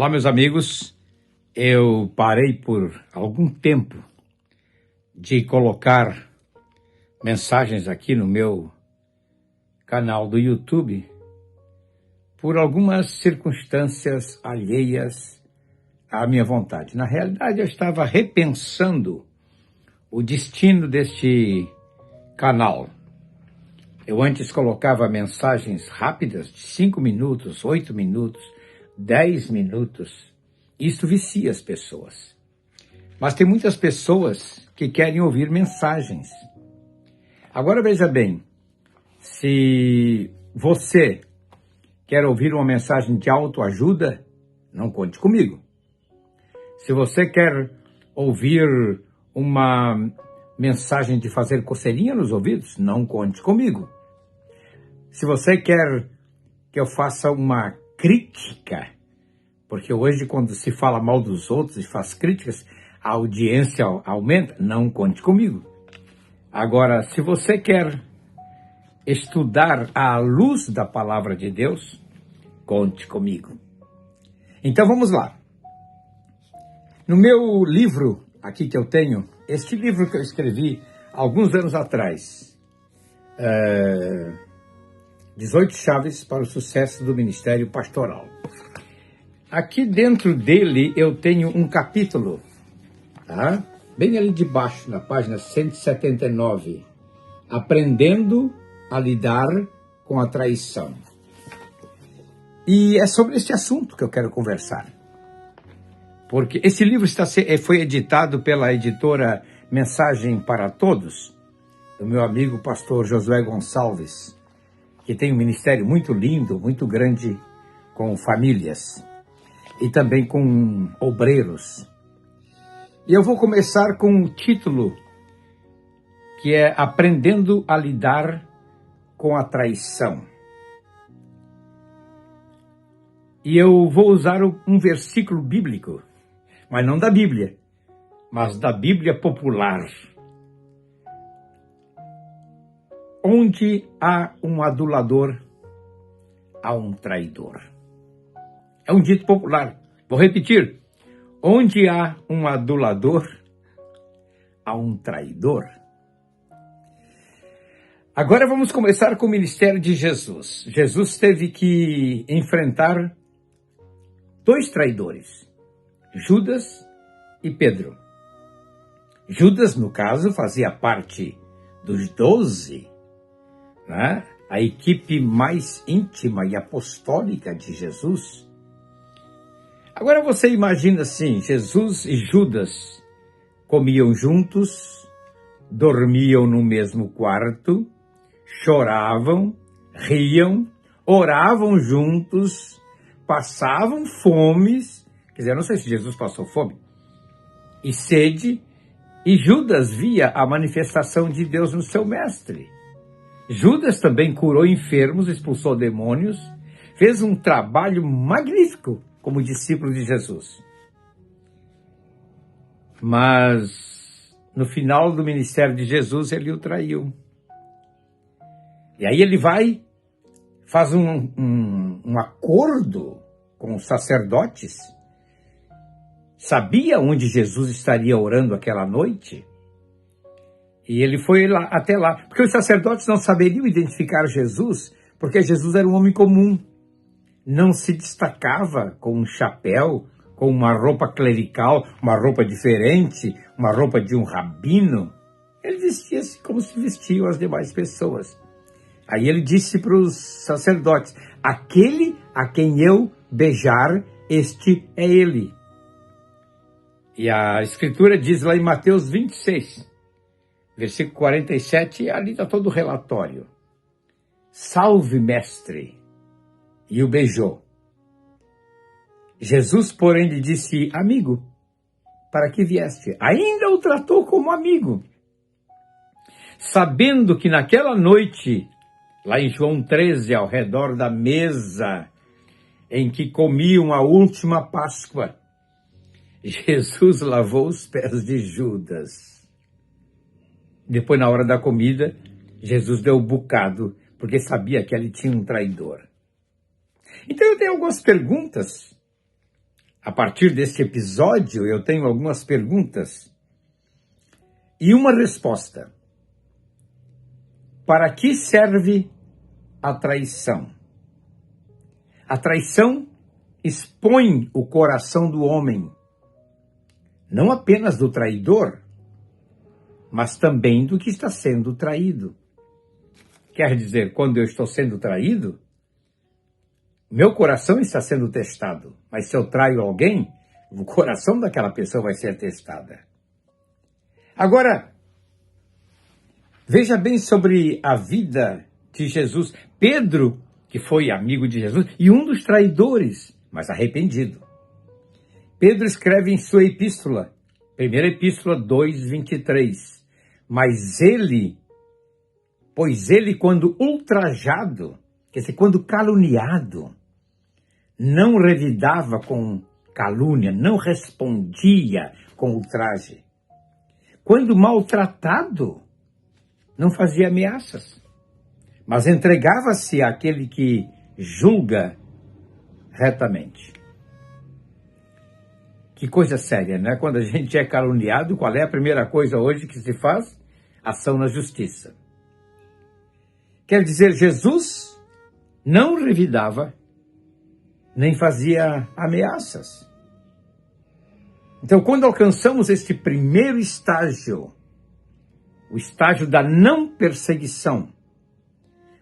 Olá, meus amigos. Eu parei por algum tempo de colocar mensagens aqui no meu canal do YouTube por algumas circunstâncias alheias à minha vontade. Na realidade, eu estava repensando o destino deste canal. Eu antes colocava mensagens rápidas de 5 minutos, 8 minutos, 10 minutos. Isso vicia as pessoas. Mas tem muitas pessoas que querem ouvir mensagens. Agora veja bem, se você quer ouvir uma mensagem de autoajuda, não conte comigo. Se você quer ouvir uma mensagem de fazer coceirinha nos ouvidos, não conte comigo. Se você quer que eu faça uma crítica, porque hoje quando se fala mal dos outros e faz críticas, a audiência aumenta, não conte comigo. Agora, se você quer estudar à luz da palavra de Deus, conte comigo. Então vamos lá. No meu livro aqui que eu tenho, este livro que eu escrevi alguns anos atrás, 18 chaves para o sucesso do ministério pastoral. Aqui dentro dele eu tenho um capítulo, tá? Bem ali de baixo, na página 179, aprendendo a lidar com a traição. E é sobre este assunto que eu quero conversar. Porque esse livro foi editado pela editora Mensagem para Todos, do meu amigo pastor Josué Gonçalves, que tem um ministério muito lindo, muito grande com famílias e também com obreiros. E eu vou começar com um título que é Aprendendo a Lidar com a Traição. E eu vou usar um versículo bíblico, mas não da Bíblia, mas da Bíblia popular. Onde há um adulador, há um traidor. É um dito popular. Vou repetir. Onde há um adulador, há um traidor. Agora vamos começar com o ministério de Jesus. Jesus teve que enfrentar 2 traidores, Judas e Pedro. Judas, no caso, fazia parte dos 12, né? A equipe mais íntima e apostólica de Jesus. Agora você imagina assim, Jesus e Judas comiam juntos, dormiam no mesmo quarto, choravam, riam, oravam juntos, passavam fomes, quer dizer, eu não sei se Jesus passou fome, e sede, e Judas via a manifestação de Deus no seu mestre. Judas também curou enfermos, expulsou demônios, fez um trabalho magnífico como discípulo de Jesus. Mas no final do ministério de Jesus, ele o traiu. E aí ele faz um acordo com os sacerdotes. Sabia onde Jesus estaria orando aquela noite? E ele foi até lá. Porque os sacerdotes não saberiam identificar Jesus, porque Jesus era um homem comum. Não se destacava com um chapéu, com uma roupa clerical, uma roupa diferente, uma roupa de um rabino. Ele vestia-se como se vestiam as demais pessoas. Aí ele disse para os sacerdotes, aquele a quem eu beijar, este é ele. E a escritura diz lá em Mateus 26, versículo 47, ali está todo o relatório. Salve, mestre! E o beijou. Jesus, porém, lhe disse, amigo, para que vieste? Ainda o tratou como amigo. Sabendo que naquela noite, lá em João 13, ao redor da mesa em que comiam a última Páscoa, Jesus lavou os pés de Judas. Depois, na hora da comida, Jesus deu um bocado, porque sabia que ali tinha um traidor. Então eu tenho algumas perguntas a partir deste episódio, eu tenho algumas perguntas e uma resposta. Para que serve a traição? A traição expõe o coração do homem, não apenas do traidor, mas também do que está sendo traído. Quer dizer, quando eu estou sendo traído, meu coração está sendo testado. Mas se eu traio alguém, o coração daquela pessoa vai ser testada. Agora, veja bem sobre a vida de Jesus. Pedro, que foi amigo de Jesus, e um dos traidores, mas arrependido. Pedro escreve em sua epístola, 1ª Epístola 2:23, pois ele, quando ultrajado, quer dizer, quando caluniado, não revidava com calúnia, não respondia com ultraje. Quando maltratado, não fazia ameaças, mas entregava-se àquele que julga retamente. Que coisa séria, né? Quando a gente é caluniado, qual é a primeira coisa hoje que se faz? Ação na justiça. Quer dizer, Jesus não revidava, nem fazia ameaças. Então, quando alcançamos este primeiro estágio, o estágio da não perseguição,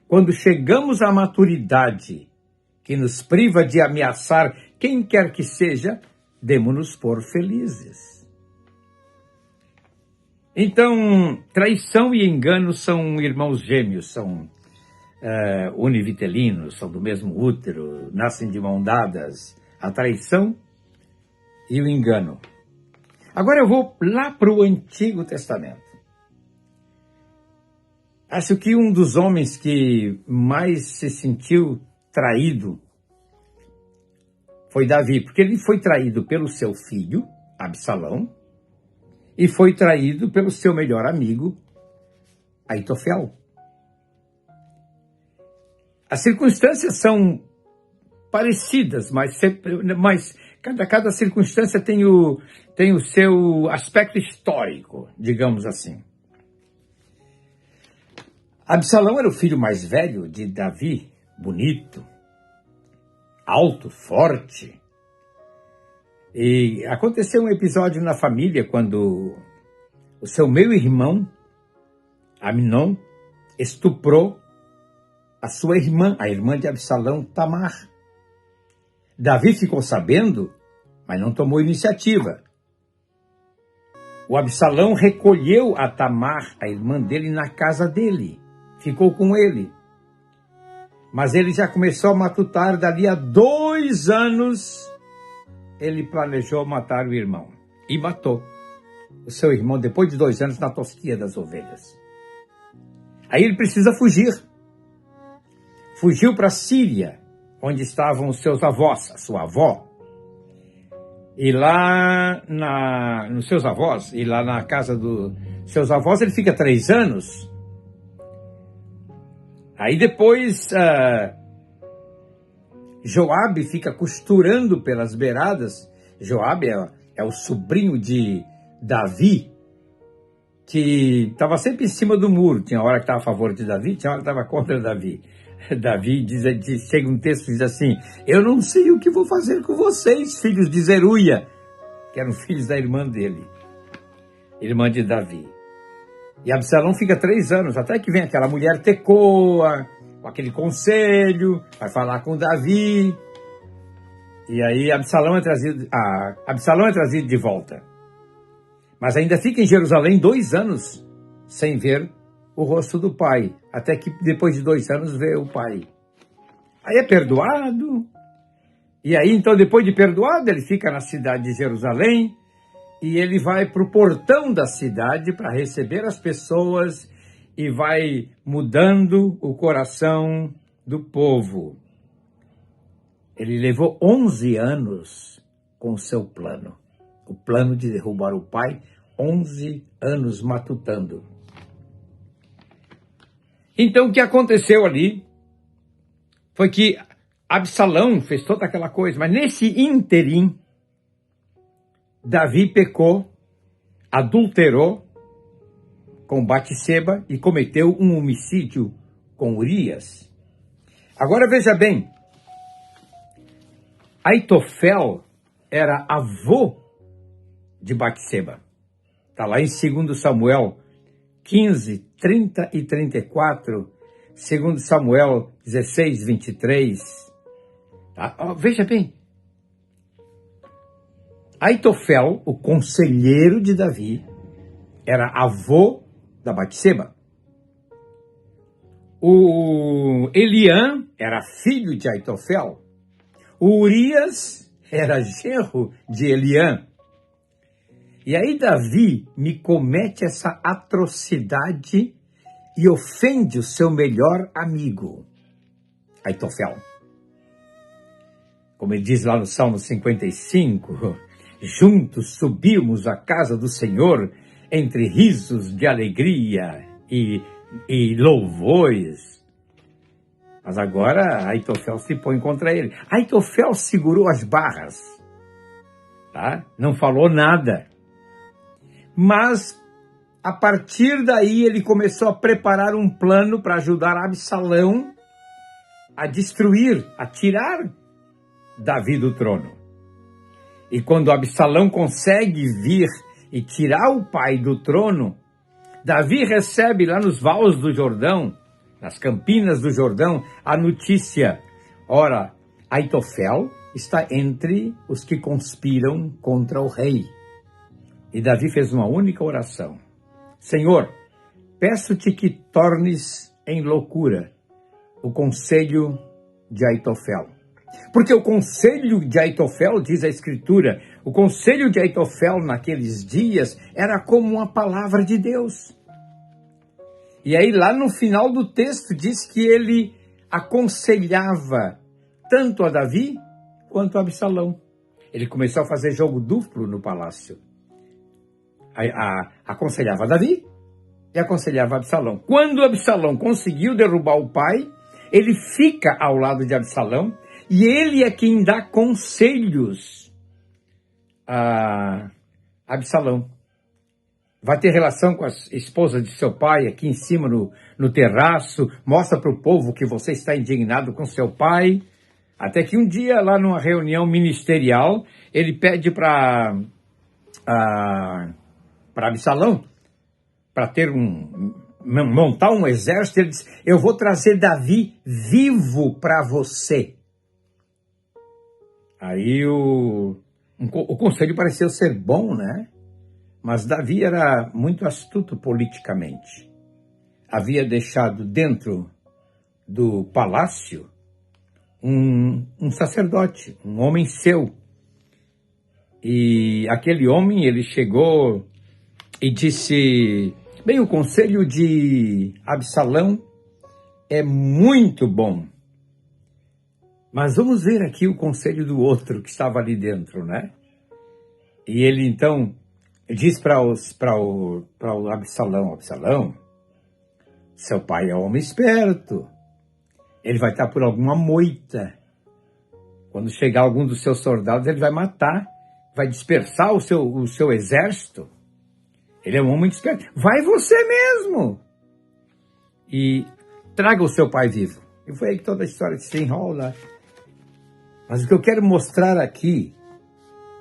quando chegamos à maturidade que nos priva de ameaçar quem quer que seja, demo-nos por felizes. Então, traição e engano são irmãos gêmeos, são univitelinos, são do mesmo útero, nascem de mão dadas, a traição e o engano. Agora eu vou lá para o Antigo Testamento. Acho que um dos homens que mais se sentiu traído foi Davi, porque ele foi traído pelo seu filho, Absalão, e foi traído pelo seu melhor amigo, Aitofel. As circunstâncias são parecidas, mas cada circunstância tem o seu aspecto histórico, digamos assim. Absalão era o filho mais velho de Davi, bonito, alto, forte. E aconteceu um episódio na família quando o seu meio-irmão, Aminon, estuprou a sua irmã, a irmã de Absalão, Tamar. Davi ficou sabendo, mas não tomou iniciativa. O Absalão recolheu a Tamar, a irmã dele, na casa dele. Ficou com ele. Mas ele já começou a matutar, dali a 2 anos, ele planejou matar o irmão. E matou o seu irmão, depois de 2 anos, na tosquia das ovelhas. Aí ele precisa fugir. Fugiu para a Síria, onde estavam os seus avós, a sua avó. E lá nos seus avós, e lá na casa dos seus avós, ele fica 3 anos. Aí depois, Joabe fica costurando pelas beiradas. Joabe é o sobrinho de Davi, que estava sempre em cima do muro. Tinha hora que estava a favor de Davi, tinha hora que estava contra Davi. Davi chega um texto e diz assim: eu não sei o que vou fazer com vocês, filhos de Zeruia, que eram filhos da irmã dele, irmã de Davi. E Absalão fica 3 anos, até que vem aquela mulher Tecoa, com aquele conselho, vai falar com Davi. E aí Absalão é trazido de volta. Mas ainda fica em Jerusalém 2 anos, sem ver o rosto do pai. Até que depois de 2 anos vê o pai. Aí é perdoado. E aí então, depois de perdoado, ele fica na cidade de Jerusalém. E ele vai para o portão da cidade para receber as pessoas e vai mudando o coração do povo. Ele levou 11 anos com o seu plano. O plano de derrubar o pai, 11 anos matutando. Então o que aconteceu ali foi que Absalão fez toda aquela coisa, mas nesse ínterim, Davi pecou, adulterou com Batseba e cometeu um homicídio com Urias. Agora veja bem, Aitofel era avô de Batseba. Está lá em 2 Samuel 15, 30 e 34, 2 Samuel 16, 23. Tá? Veja bem, Aitofel, o conselheiro de Davi, era avô da Batseba. O Eliã era filho de Aitofel. O Urias era genro de Eliã. E aí Davi me comete essa atrocidade e ofende o seu melhor amigo, Aitofel. Como ele diz lá no Salmo 55, juntos subimos à casa do Senhor entre risos de alegria e louvores. Mas agora Aitofel se põe contra ele. Aitofel segurou as barras, tá? Não falou nada. Mas, a partir daí, ele começou a preparar um plano para ajudar Absalão a destruir, a tirar Davi do trono. E quando Absalão consegue vir e tirar o pai do trono, Davi recebe lá nos vales do Jordão, nas campinas do Jordão, a notícia: ora, Aitofel está entre os que conspiram contra o rei. E Davi fez uma única oração: Senhor, peço-te que tornes em loucura o conselho de Aitofel. Porque o conselho de Aitofel, diz a Escritura, o conselho de Aitofel naqueles dias era como uma palavra de Deus. E aí lá no final do texto diz que ele aconselhava tanto a Davi quanto a Absalão. Ele começou a fazer jogo duplo no palácio. Aconselhava Davi e aconselhava Absalão. Quando Absalão conseguiu derrubar o pai, ele fica ao lado de Absalão e ele é quem dá conselhos a Absalão. Vai ter relação com a esposa de seu pai aqui em cima no terraço, mostra para o povo que você está indignado com seu pai. Até que um dia, lá numa reunião ministerial, ele pede para Absalão, para montar um exército. Ele diz: eu vou trazer Davi vivo para você. Aí o conselho pareceu ser bom, né? Mas Davi era muito astuto politicamente. Havia deixado dentro do palácio um sacerdote, um homem seu. E aquele homem, ele chegou e disse: bem, o conselho de Absalão é muito bom, mas vamos ver aqui o conselho do outro que estava ali dentro, né? E ele então diz para o Absalão: Absalão, seu pai é um homem esperto, ele vai estar por alguma moita. Quando chegar algum dos seus soldados, ele vai matar, vai dispersar o seu exército. Ele é um homem esperto. Vai você mesmo e traga o seu pai vivo. E foi aí que toda a história se enrola. Mas o que eu quero mostrar aqui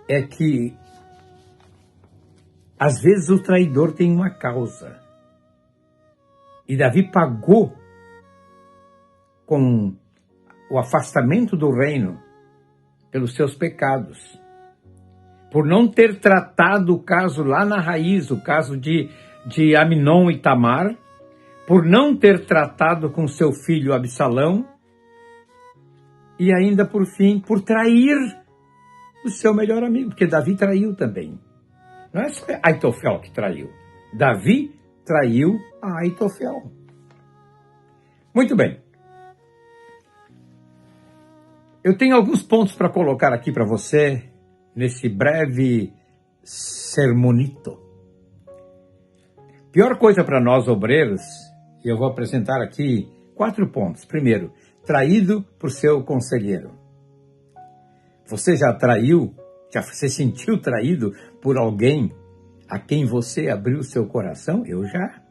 é que às vezes o traidor tem uma causa. E Davi pagou com o afastamento do reino pelos seus pecados. Por não ter tratado o caso lá na raiz, o caso de Amnon e Tamar. Por não ter tratado com seu filho Absalão. E ainda, por fim, por trair o seu melhor amigo. Porque Davi traiu também. Não é só Aitofel que traiu. Davi traiu a Aitofel. Muito bem. Eu tenho alguns pontos para colocar aqui para você, nesse breve sermonito. Pior coisa para nós obreiros, e eu vou apresentar aqui 4 pontos. Primeiro, traído por seu conselheiro. Você já traiu? Já se sentiu traído por alguém a quem você abriu seu coração? Eu já.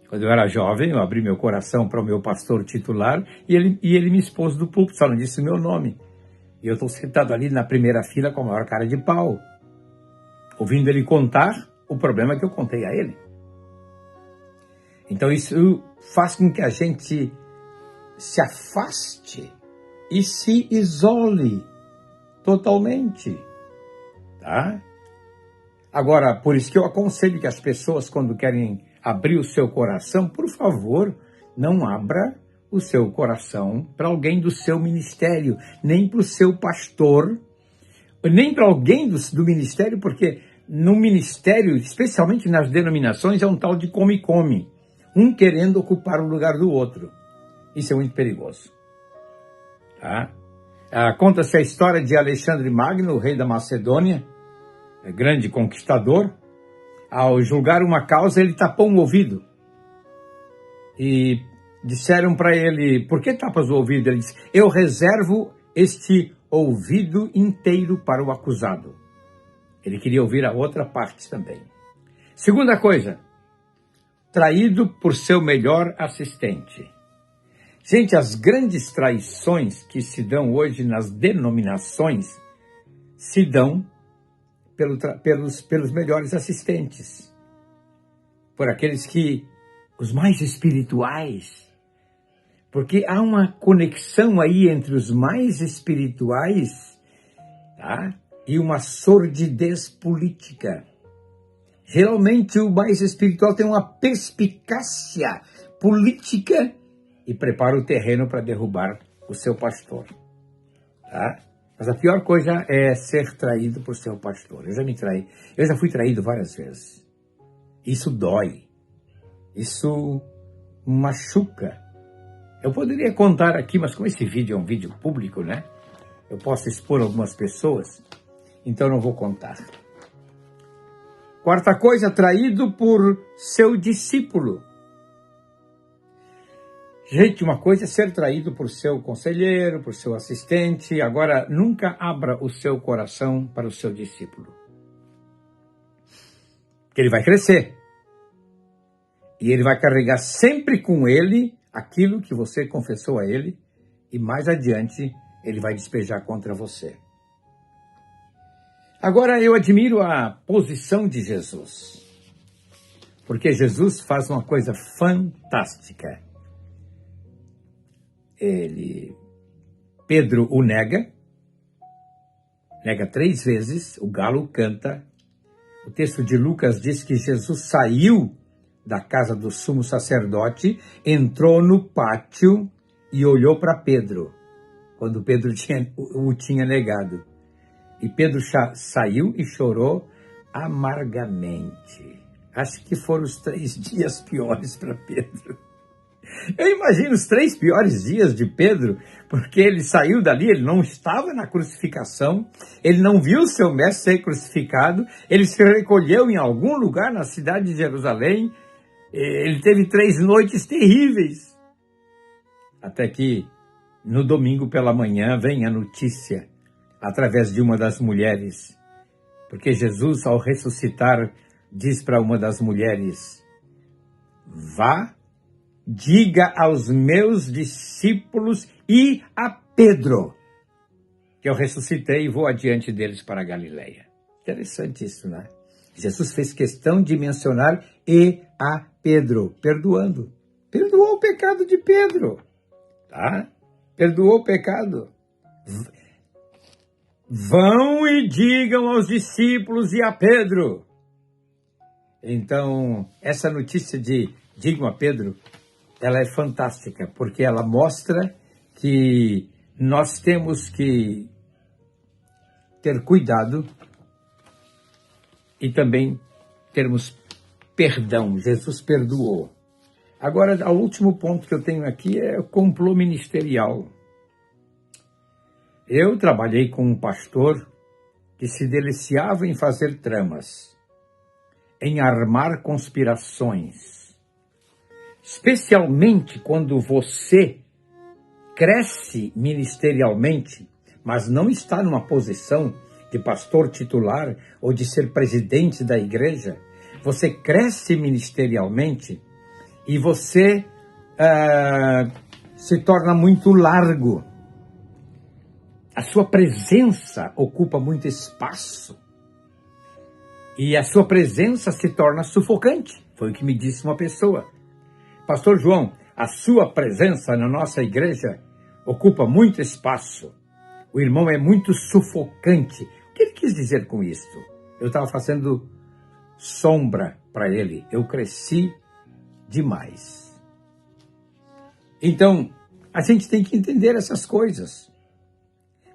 Quando eu era jovem, eu abri meu coração para o meu pastor titular e ele me expôs do púlpito, só não disse o meu nome. E eu estou sentado ali na primeira fila com a maior cara de pau, ouvindo ele contar o problema que eu contei a ele. Então isso faz com que a gente se afaste e se isole totalmente, tá? Agora, por isso que eu aconselho que as pessoas, quando querem abrir o seu coração, por favor, não abra o seu coração para alguém do seu ministério, nem para o seu pastor, nem para alguém do ministério, porque no ministério, especialmente nas denominações, é um tal de come-come, um querendo ocupar o lugar do outro. Isso é muito perigoso. Tá? Conta-se a história de Alexandre Magno, o rei da Macedônia, grande conquistador. Ao julgar uma causa, ele tapou um ouvido. E disseram para ele, por que tapas o ouvido? Ele disse, eu reservo este ouvido inteiro para o acusado. Ele queria ouvir a outra parte também. Segunda coisa, traído por seu melhor assistente. Gente, as grandes traições que se dão hoje nas denominações se dão pelos melhores assistentes, por aqueles os mais espirituais, porque há uma conexão aí entre os mais espirituais, tá? E uma sordidez política. Geralmente o mais espiritual tem uma perspicácia política e prepara o terreno para derrubar o seu pastor, tá? Mas a pior coisa é ser traído por seu pastor. Eu já fui traído várias vezes. Isso dói. Isso machuca. Eu poderia contar aqui, mas como esse vídeo é um vídeo público, né? Eu posso expor algumas pessoas, então não vou contar. Quarta coisa, traído por seu discípulo. Gente, uma coisa é ser traído por seu conselheiro, por seu assistente. Agora, nunca abra o seu coração para o seu discípulo. Porque ele vai crescer. E ele vai carregar sempre com ele aquilo que você confessou a ele. E mais adiante, ele vai despejar contra você. Agora, eu admiro a posição de Jesus. Porque Jesus faz uma coisa fantástica. Pedro o nega 3 vezes, o galo canta. O texto de Lucas diz que Jesus saiu da casa do sumo sacerdote, entrou no pátio e olhou para Pedro, quando Pedro o tinha negado. E Pedro saiu e chorou amargamente. Acho que foram os 3 dias piores para Pedro. Eu imagino os 3 piores dias de Pedro, porque ele saiu dali, ele não estava na crucificação, ele não viu seu mestre ser crucificado, ele se recolheu em algum lugar na cidade de Jerusalém, ele teve 3 noites terríveis. Até que, no domingo pela manhã, vem a notícia, através de uma das mulheres, porque Jesus, ao ressuscitar, diz para uma das mulheres, vá, diga aos meus discípulos e a Pedro que eu ressuscitei e vou adiante deles para a Galileia. Interessante isso, né? Jesus fez questão de mencionar e a Pedro, perdoando. Perdoou o pecado de Pedro, tá? Perdoou o pecado. Vão e digam aos discípulos e a Pedro. Então, essa notícia de digam a Pedro, ela é fantástica, porque ela mostra que nós temos que ter cuidado e também termos perdão. Jesus perdoou. Agora, o último ponto que eu tenho aqui é o complô ministerial. Eu trabalhei com um pastor que se deliciava em fazer tramas, em armar conspirações. Especialmente quando você cresce ministerialmente, mas não está numa posição de pastor titular ou de ser presidente da igreja, você cresce ministerialmente e você se torna muito largo. A sua presença ocupa muito espaço. E a sua presença se torna sufocante. Foi o que me disse uma pessoa. Pastor João, a sua presença na nossa igreja ocupa muito espaço. O irmão é muito sufocante. O que ele quis dizer com isso? Eu estava fazendo sombra para ele. Eu cresci demais. Então, a gente tem que entender essas coisas.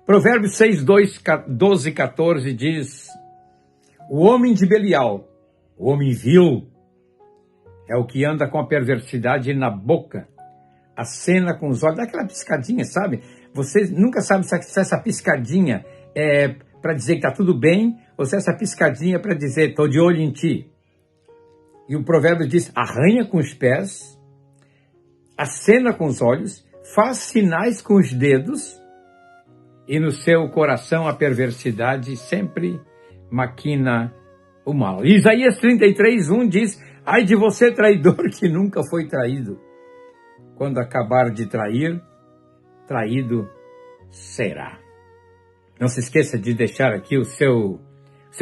Provérbios 6, 12 e 14 diz: o homem de Belial, o homem vil, é o que anda com a perversidade na boca, acena com os olhos, dá aquela piscadinha, sabe? Você nunca sabe se essa piscadinha é para dizer que está tudo bem, ou se essa piscadinha é para dizer, estou de olho em ti. E o provérbio diz, arranha com os pés, acena com os olhos, faz sinais com os dedos, e no seu coração a perversidade sempre maquina o mal. Isaías 33, 1 diz, ai de você traidor que nunca foi traído. Quando acabar de trair, traído será. Não se esqueça de deixar aqui o seu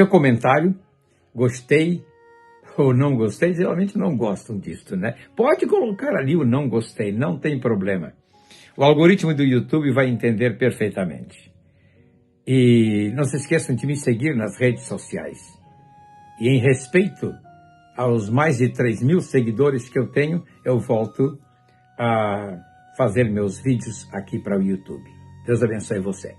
comentário. Gostei ou não gostei? Geralmente não gostam disso, né? Pode colocar ali o não gostei, não tem problema. O algoritmo do YouTube vai entender perfeitamente. E não se esqueçam de me seguir nas redes sociais. E em respeito aos mais de 3.000 seguidores que eu tenho, eu volto a fazer meus vídeos aqui para o YouTube. Deus abençoe você.